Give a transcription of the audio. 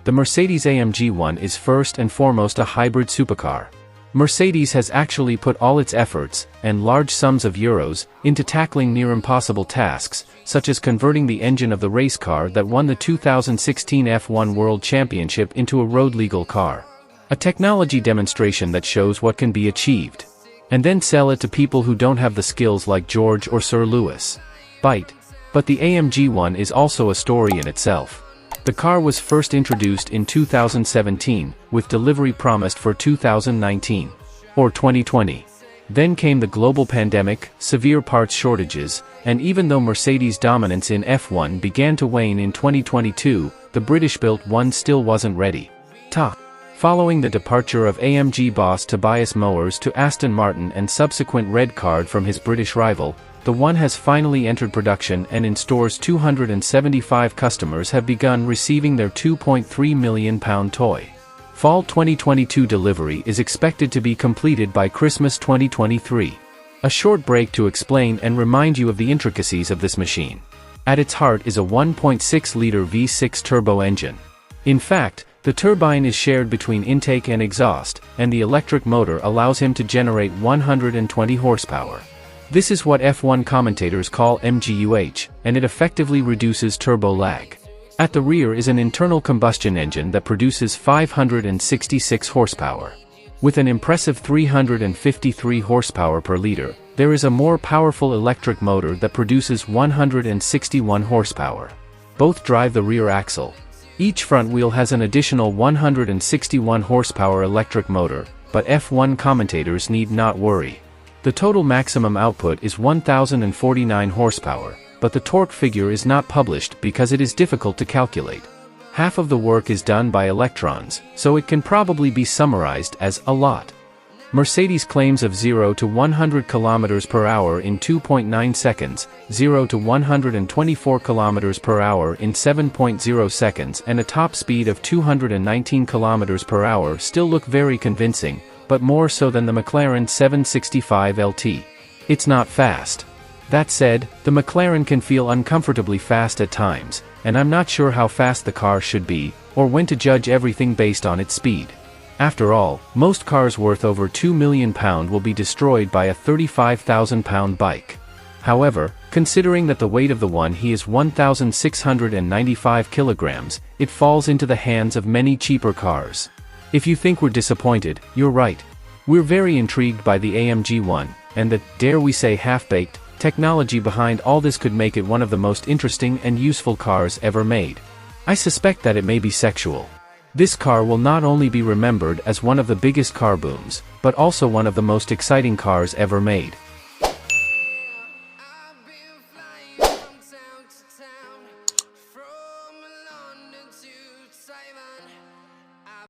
The Mercedes AMG ONE is first and foremost a hybrid supercar. Mercedes has actually put all its efforts, and large sums of euros, into tackling near-impossible tasks, such as converting the engine of the race car that won the 2016 F1 World Championship into a road-legal car. A technology demonstration that shows what can be achieved. And then sell it to people who don't have the skills like George or Sir Lewis. But the AMG ONE is also a story in itself. The car was first introduced in 2017, with delivery promised for 2019. Or 2020. Then came the global pandemic, severe parts shortages, and even though Mercedes' dominance in F1 began to wane in 2022, the British-built one still wasn't ready. Following the departure of AMG boss Tobias Moers to Aston Martin and subsequent red card from his British rival, the One has finally entered production, and in stores 275 customers have begun receiving their £2.3 million toy. Fall 2022 delivery is expected to be completed by Christmas 2023. A short break to explain and remind you of the intricacies of this machine. At its heart is a 1.6-liter V6 turbo engine. In fact, the turbine is shared between intake and exhaust, and the electric motor allows him to generate 120 horsepower. This is what F1 commentators call MGUH, and it effectively reduces turbo lag. At the rear is an internal combustion engine that produces 566 horsepower. With an impressive 353 horsepower per liter, there is a more powerful electric motor that produces 161 horsepower. Both drive the rear axle. Each front wheel has an additional 161 horsepower electric motor, but F1 commentators need not worry. The total maximum output is 1049 horsepower, but the torque figure is not published because it is difficult to calculate. Half of the work is done by electrons, so it can probably be summarized as a lot. Mercedes claims of 0 to 100 km per hour in 2.9 seconds, 0 to 124 km per hour in 7.0 seconds, and a top speed of 219 km per hour still look very convincing, but more so than the McLaren 765 LT. It's not fast. That said, the McLaren can feel uncomfortably fast at times, and I'm not sure how fast the car should be, or when to judge everything based on its speed. After all, most cars worth over £2 million will be destroyed by a £35,000 bike. However, considering that the weight of the One is 1,695 kilograms, it falls into the hands of many cheaper cars. If you think we're disappointed, you're right. We're very intrigued by the AMG ONE, and the, dare we say half-baked, technology behind all this could make it one of the most interesting and useful cars ever made. I suspect that it may be sexual. This car will not only be remembered as one of the biggest car booms, but also one of the most exciting cars ever made.